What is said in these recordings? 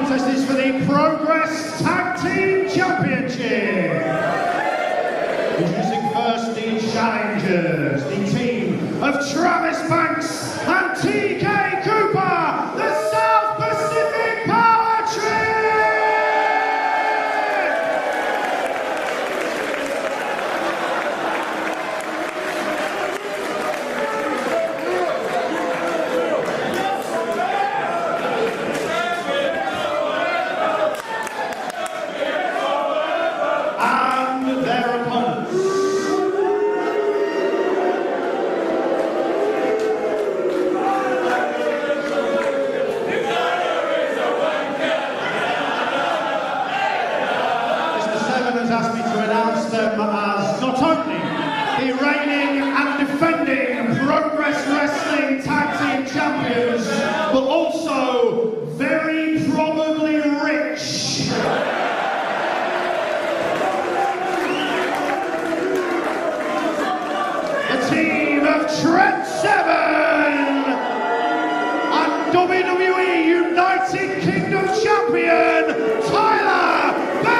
contest is for the Progress Tag Team Championship. Introducing first the challengers, the team of Travis Banks and TK Cooper, the South Pacific Power Trip. And their opponents. Has asked me to announce them as not only the reigning and defending Progress Wrestling Tag Team Champions, but also very probably rich. The team of Trent 7 and WWE United Kingdom Champion Tyler Bates.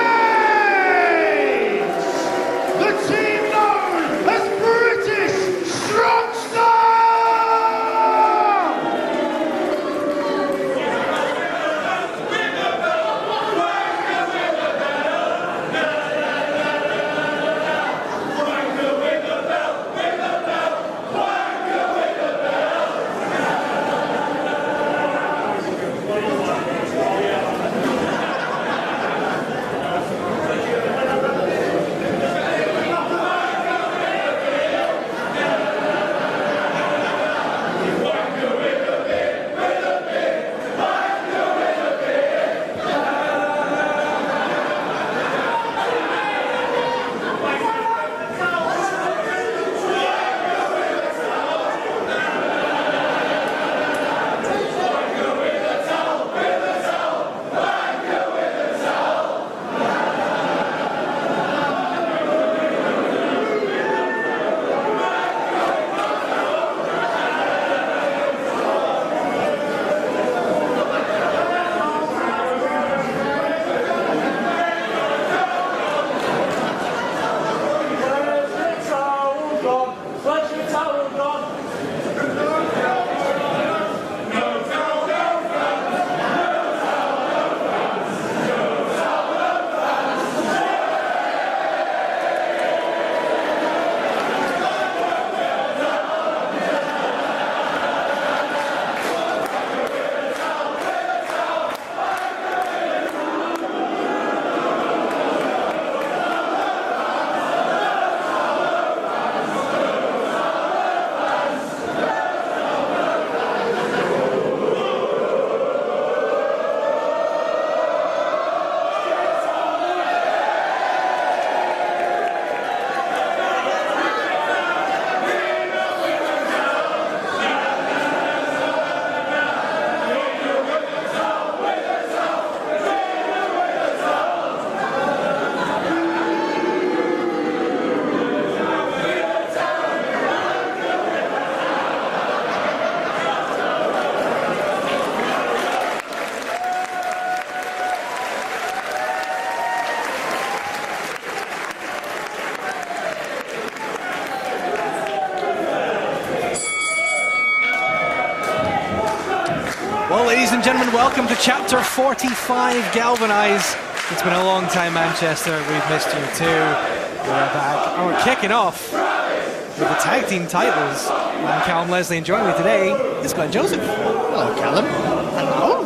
Well, ladies and gentlemen, welcome to Chapter 45 Galvanize. It's been a long time, Manchester. We've missed you too. We're back. And we're kicking off with the tag team titles. I'm Callum Leslie, and joining me today is Glenn Joseph. Hello, Callum. Hello.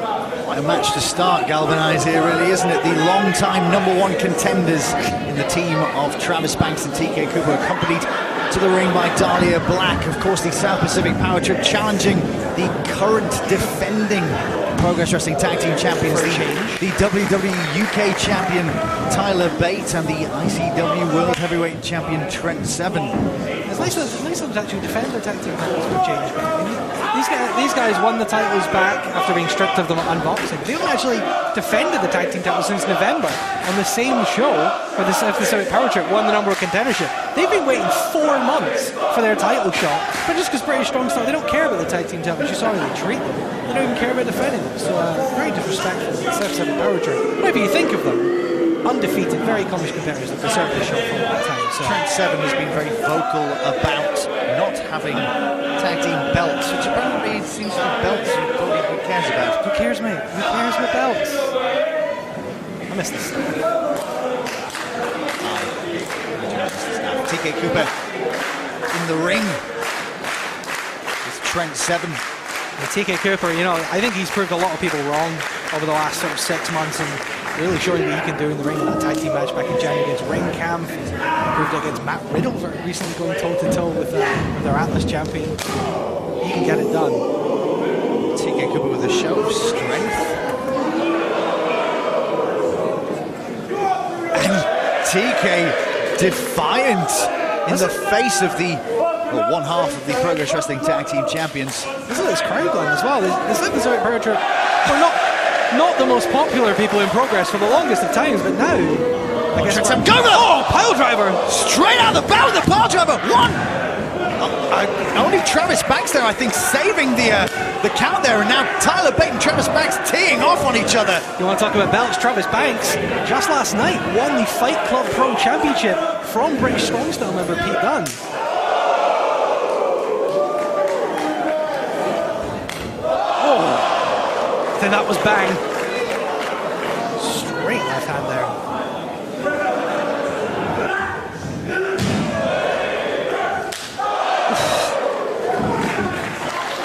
What a match to start Galvanize here, really, isn't it? The long-time #1 contenders in the team of Travis Banks and TK Cooper, accompanied to the ring by Dahlia Black. Of course, the South Pacific Power Trip challenging the current defending Progress Wrestling Tag Team Champions, the WWE UK Champion Tyler Bates and the ICW World Heavyweight Champion Trent 7. It's nice of them to actually defend their tag team titles for a change. These guys these guys won the titles back after being stripped of them at unboxing. They haven't actually defended the tag team titles since November on the same show where the South Power Trip won the number one contendership. They've been waiting 4 months for their title shot, but just because British Strong Style, they don't care about the tag team titles. You saw how they treat them. They don't even care about defending them. So very disrespectful to the South Power Trip. Whatever you think of them, undefeated, very accomplished competitors that deserve the shot for a long time. So. Trent Seven has been very vocal about not having tag team belts, which apparently seems to be belts who cares about. Who cares, mate? Who cares with belts? I miss this stuff. TK Cooper in the ring with Trent Seven. TK Cooper, you know, I think he's proved a lot of people wrong over the last sort of 6 months and really showing what he can do in the ring in that tag team match back in January against Ring Camp. He's proved against Matt Riddle very recently, going toe-to-toe with their Atlas champion. He can get it done. TK Cooper with a show of strength. And TK defiant in the face of the one half of the Progress Wrestling Tag Team Champions. Listen to this crowd line as well. There's like this out Power Trip. We're not the most popular people in Progress for the longest of times, but now I guess pile driver straight out of the bow of the pile driver. One. Only Travis Banks there, I think, saving the count there, and now Tyler Bate and Travis Banks teeing off on each other. You want to talk about belts? Travis Banks just last night won the Fight Club Pro Championship from British Strong Style member Pete Dunne. Then that was bang. Straight left hand there.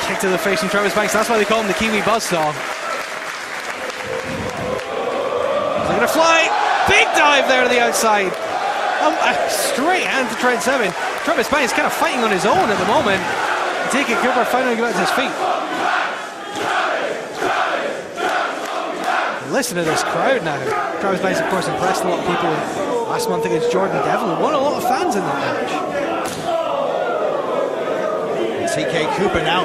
Kick to the face from Travis Banks. That's why they call him the Kiwi Buzzsaw. They're gonna fly. Big dive there to the outside. Straight hand to Trent Seven. Travis Banks kind of fighting on his own at the moment. TK Cooper finally got to his feet. Listen to this crowd now. Travis Banks, of course, impressed a lot of people last month against Jordan Devlin. Won a lot of fans in that match. TK Cooper now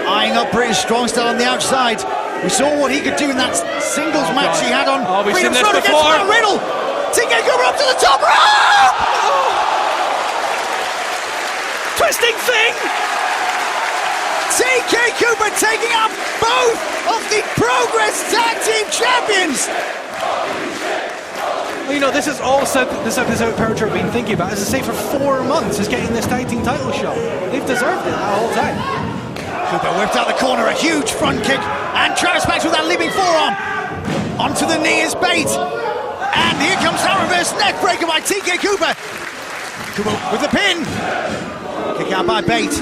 eyeing up British Strong Style on the outside. We saw what he could do in that singles match he had on we've seen this against before. Matt Riddle. TK Cooper up to the top rope! Twisting thing! TK Cooper taking out both of the Progress Tag Team Champions! Well, you know, this is all this Power Trip been thinking about, as I say, for 4 months, is getting this tag team title shot. They've deserved it that whole time. Cooper whipped out the corner, a huge front kick, and Travis Banks with that leaping forearm. Onto the knee is Bate. And here comes that reverse neck breaker by TK Cooper. Cooper with the pin. Kick out by Bate.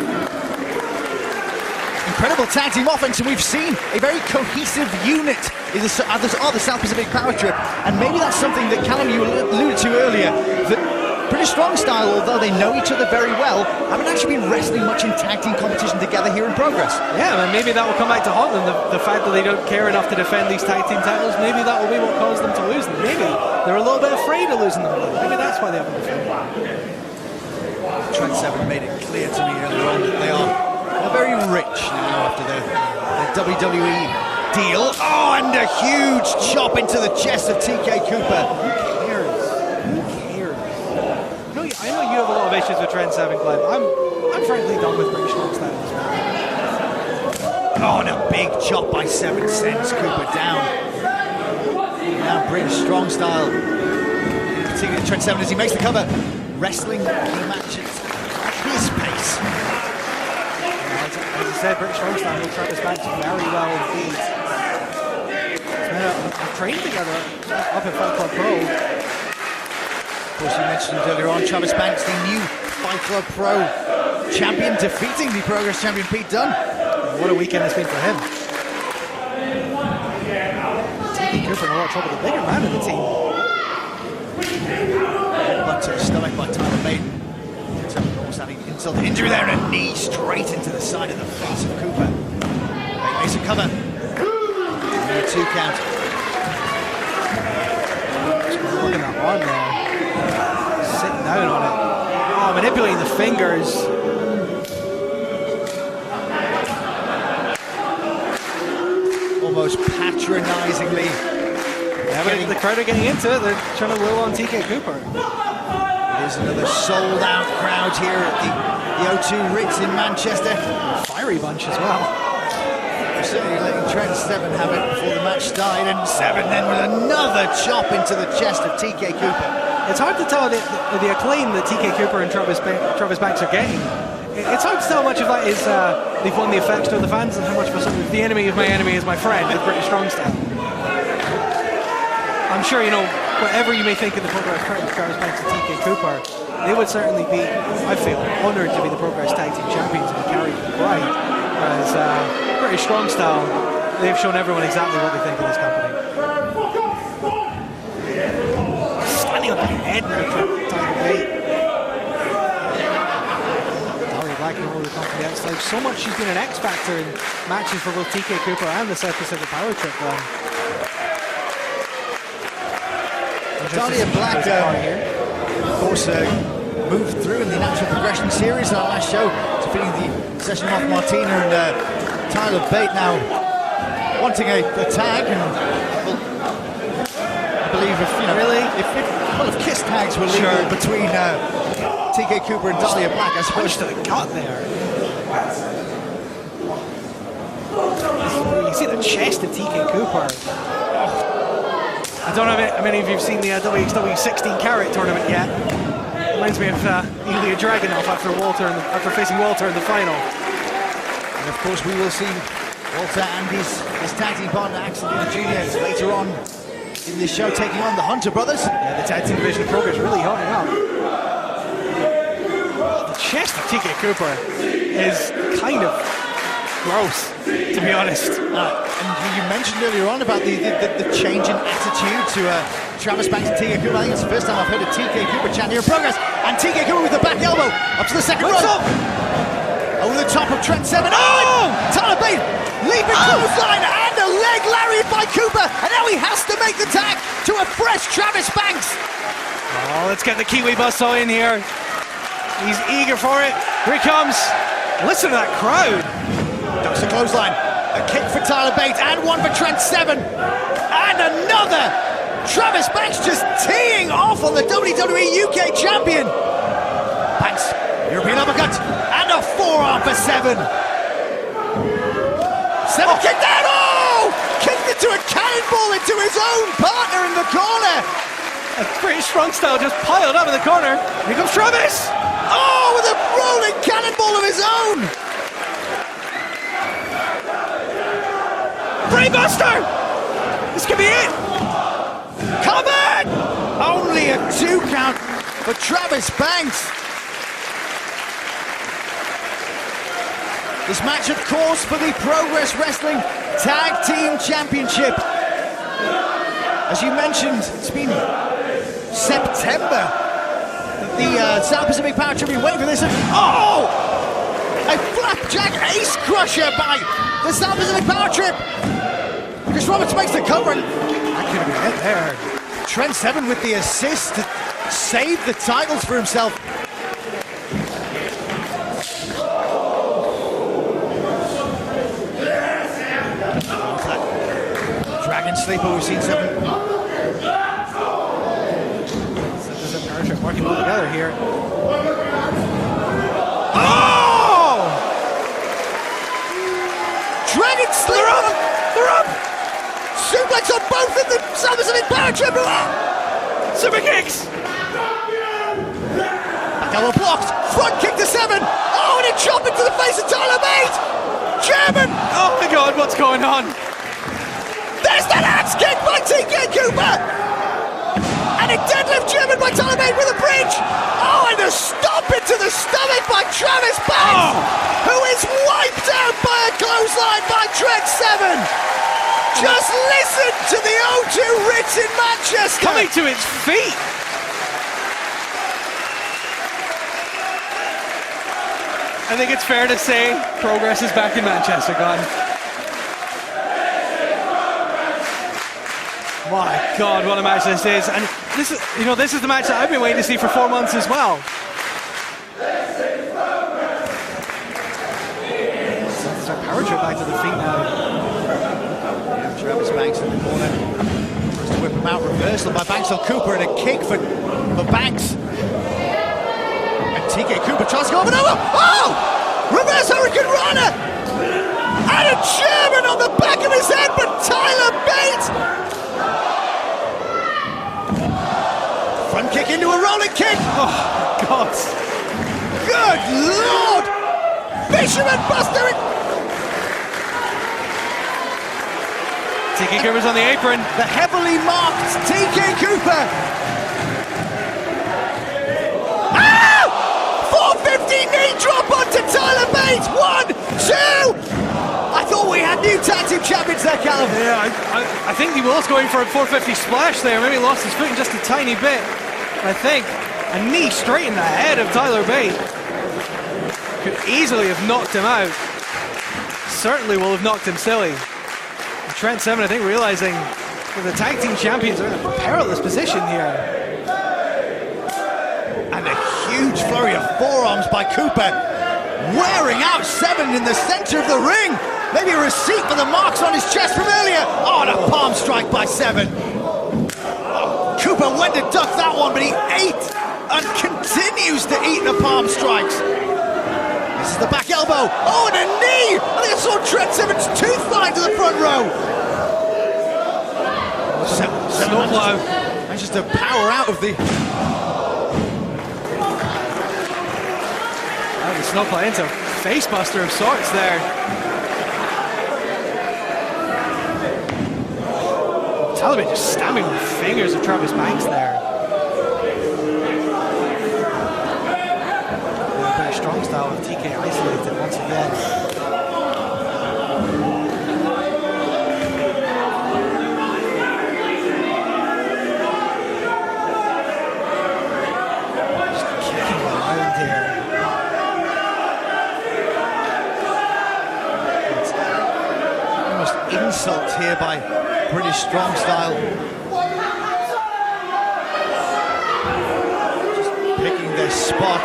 Incredible tag team offense, and we've seen a very cohesive unit of the South Pacific Power Trip, and maybe that's something that Callum, you alluded to earlier, that British Strong Style, although they know each other very well, haven't actually been wrestling much in tag team competition together here in Progress. Yeah, and maybe that will come back to haunt them, the fact that they don't care enough to defend these tag team titles. Maybe that will be what caused them to lose them. Maybe they're a little bit afraid of losing them. Maybe that's why they haven't defended them. Trent Seven made it clear to me earlier on that they are very rich now after their WWE deal. Oh, and a huge chop into the chest of TK Cooper. Who cares? Who cares? I know you have a lot of issues with Trent Seven, Glenn. I'm frankly done with British Strong Style as well. Oh, and a big chop by Seven sends Cooper down. Now British Strong Style, particularly Trent Seven as he makes the cover, wrestling the match at his pace. As I said, British Strong Style will Travis Banks very well indeed. We've trained together up at Fight Club Pro. Of course, you mentioned earlier on, Travis Banks, the new Fight Club Pro champion, defeating the Progress champion Pete Dunne. What a weekend it's been for him. TK Cooper in a lot of trouble, the bigger man of the team. Headbutt to the stomach by Tyler Baden. Almost having insult to injury there, and a knee straight into the side of the face of Cooper. Big makes a cover. And a 2 count. Working that arm there. Sitting down on it. Oh, manipulating the fingers. almost patronisingly. Yeah, but the crowd are getting into it. They're trying to will on TK Cooper. There's another sold-out crowd here at the O2 Ritz in Manchester. Fiery bunch as well. Certainly letting Trent Seven have it before the match started, and Seven then with another chop into the chest of TK Cooper. It's hard to tell the acclaim that TK Cooper and Travis Banks are getting. It's hard to tell how much of that is they've won the affection of the fans and how much of it's the enemy of my enemy is my friend with British strong style. I'm sure, you know, whatever you may think of the Progress Travis Banks and TK Cooper, they would certainly be, I feel, honoured to be the Progress Tag Team Champions and carry the pride. Whereas British strong style, they've shown everyone exactly what they think of this company. Standing on the head now for Tiger Bate. Daria Black over the company outside. So much she's been an X factor in matches for both TK Cooper and the South Pacific Power Trip one. Daria Black, of course, moved through in the Natural Progression Series in our last show, defeating the Session Moth Martina and Tyler Bate now wanting a tag. And I believe if kiss tags were legal between TK Cooper and Daria Black, I suppose. To the gut there. You see the chest of TK Cooper. I don't know how many of you have seen the WXW 16 carat tournament yet. Reminds me of Ilya Dragunov after facing Walter in the final. And of course we will see Walter and his tag team partner Axel Jr. later on in this show taking on the Hunter brothers. Yeah, the tag team division of Progress really holding up. The chest of TK Cooper is kind of gross, to be honest. And you mentioned earlier on about the change in attitude to Travis Banks and TK Cooper. I think it's the first time I've heard a TK Cooper chant here in Progress. And TK Cooper with the back elbow up to the second rope. Over the top of Trent Seven. Oh! Tyler Bate leaping clothesline and a leg lariat by Cooper. And now he has to make the tag to a fresh Travis Banks. Oh, let's get the Kiwi Buzzsaw in here. He's eager for it. Here he comes. Listen to that crowd. Ducks the clothesline. A kick for Tyler Bate and one for Trent Seven. And another. Travis Banks just teeing off on the WWE UK champion. Banks, European uppercut, and a forearm for Seven. Seven kicked out. Oh! Kicked into a cannonball into his own partner in the corner. A British strong style just piled up in the corner. Here comes Travis. Oh, with a rolling cannonball of his own. Brainbuster! This could be it! Covered! Only a 2 count for Travis Banks. This match, of course, for the Progress Wrestling Tag Team Championship. As you mentioned, it's been September. The South Pacific Power Trip, been waiting for this. Oh! A flapjack ace crusher by the South Pacific Power Trip. Chris Roberts makes the cover. That could have been it there. Trent Seven with the assist to save the titles for himself. Dragon Sleeper, we've seen Seven. Power Trip working well together here. Oh! Dragon Sleeper! They're up! Suplex on both of the South Pacific Power Trip! Super kicks! Back elbow blocked, front kick to Seven! Oh, and a chop into the face of Tyler Bate! German! Oh my god, what's going on? There's the lance kick by TK Cooper! And a deadlift German by Tyler Bate with a bridge! Oh, and a stomp into the stomach by Travis Banks! Who is wiped out by a clothesline by Trent Seven! Just listen to the O2 Ritz in Manchester! Coming to its feet! I think it's fair to say Progress is back in Manchester, gone. My God, what a match this is. And this is, this is the match that I've been waiting to see for 4 months as well. Power Trip back to the feet now. Travis Banks in the corner. Tries to whip him out. Reversal by Banks on Cooper and a kick for Banks. And TK Cooper tries to go over and over. Oh! Reverse Hurricane Rana! And a German on the back of his head, but Tyler Bate! Front kick into a rolling kick. Oh, God. Good Lord! Fisherman Buster! TK Cooper's on the apron. The heavily marked TK Cooper. Ah! 450 knee drop onto Tyler Bate. 1, 2. I thought we had new tag team champions there, Callum. Yeah, I think he was going for a 450 splash there. Maybe lost his footing just a tiny bit. I think a knee straight in the head of Tyler Bate could easily have knocked him out. Certainly will have knocked him silly. Trent Seven, I think, realizing that the tag team champions are in a perilous position here. And a huge flurry of forearms by Cooper, wearing out Seven in the center of the ring. Maybe a receipt for the marks on his chest from earlier. Oh, and a palm strike by Seven. Oh, Cooper went to duck that one, but he ate and continues to eat the palm strikes. This is the back elbow. Oh, and a knee! I think I saw Trent Seven's tooth fly to the front row. Snowplow manages to power out of the... Snowplow into a facebuster of sorts there. Tyler Bate just stabbing with the fingers of Travis Banks there. Very strong style with TK isolated once again. Insult here by British Strong Style. Just picking their spot.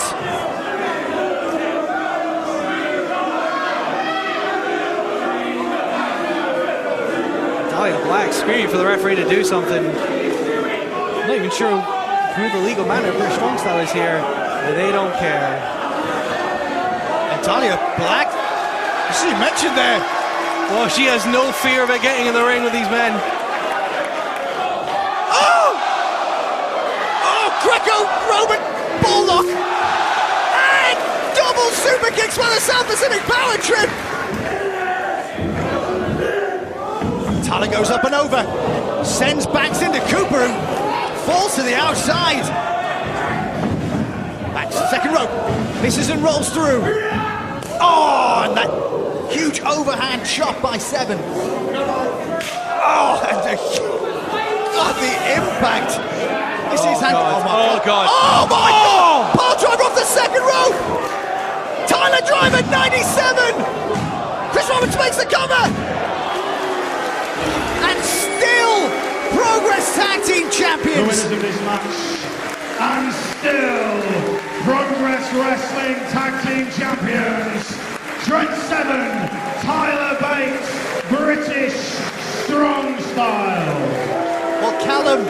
Dahlia Black screaming for the referee to do something. I'm not even sure who the legal man of British Strong Style is here, but they don't care. And Dahlia Black, you see mentioned there. Well, she has no fear about getting in the ring with these men. Oh! Oh, Greco-Roman Bulldog! And double super kicks by the South Pacific Power Trip! Tyler goes up and over, sends Banks into Cooper, who falls to the outside. Banks, second rope, misses and rolls through. Oh, and that huge overhand chop by Seven. Oh, and the impact. You see his hand? Oh, God. Oh, my God. Pile driver off the second rope. Tyler driver, 97. Chris Roberts makes the cover. And still, Progress Tag Team Champions. The winners of this match, and still, Progress Wrestling Tag Team Champions. Trent Seven, Tyler Bate, British Strong Style. Well, Callum,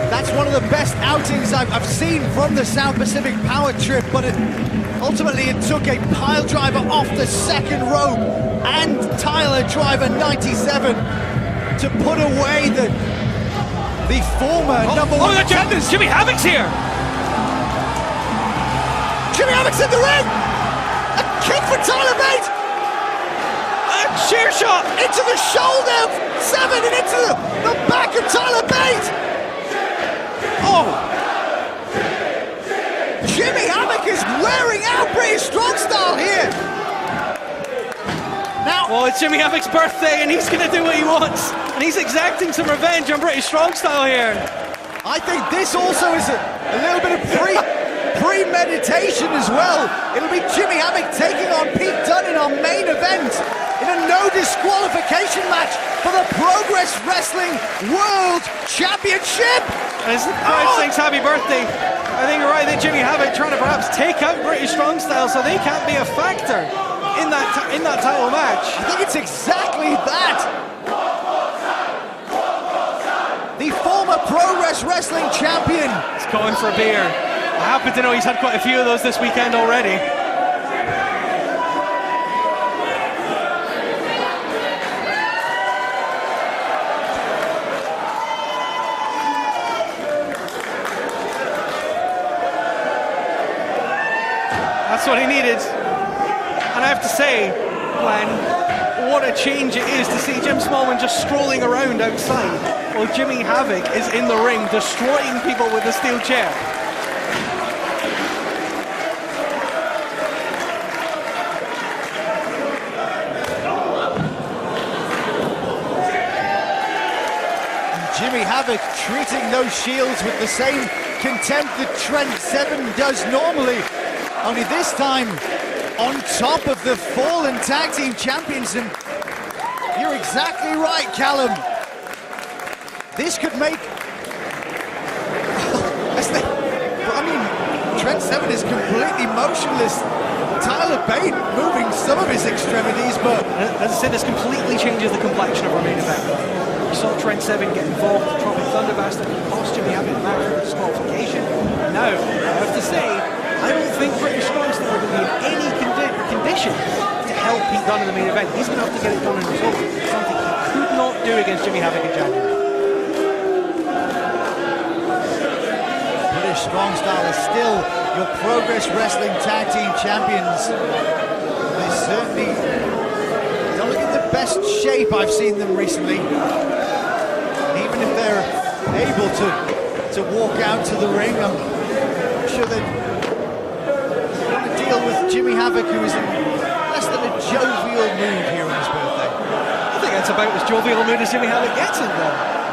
that's one of the best outings I've seen from the South Pacific Power Trip, but ultimately it took a pile driver off the second rope and Tyler driver 97 to put away the former number one contenders. Jimmy Havoc's here. Jimmy Havoc's in the ring. Kick for Tyler Bate! A sheer shot! Into the shoulder of Seven and into the back of Tyler Bate! Oh! Jimmy Havoc is wearing out British Strong Style here! Now... Well, it's Jimmy Havoc's birthday and he's going to do what he wants. And he's exacting some revenge on British Strong Style here. I think this also is a little bit of premeditation as well. It'll be Jimmy Havoc taking on Pete Dunne in our main event in a no disqualification match for the Progress Wrestling World Championship. As the crowd sings happy birthday, I think you're right. I think Jimmy Havoc trying to perhaps take out British Strong Style so they can't be a factor in that title match. I think it's exactly that. The former Progress Wrestling champion. He's going for a beer. I happen to know he's had quite a few of those this weekend already. That's what he needed. And I have to say, Glenn, what a change it is to see Jim Smallman just strolling around outside while Jimmy Havoc is in the ring destroying people with a steel chair. Jimmy Havoc treating those shields with the same contempt that Trent Seven does normally. Only this time on top of the fallen tag team champions, and you're exactly right, Callum. This could make... Trent Seven is completely motionless. Tyler Bate moving some of his extremities, but... As I said, this completely changes the complexion of our main event. We saw Trent Seven get involved with Tropic Thunderbastard and cost Jimmy Havoc a match for disqualification. Now, I have to say, I don't think British Strong Style are going to be in any condition to help Pete Dunne in the main event. He's going to have to get it done in his own, something he could not do against Jimmy Havoc in January. British Strong Style is still your Progress Wrestling Tag Team Champions. They certainly don't look in the best shape I've seen them recently. And even if they're able to walk out to the ring, I'm sure they're deal with Jimmy Havoc, who is in less than a jovial mood here on his birthday. I think that's about as jovial a mood as Jimmy Havoc gets in there.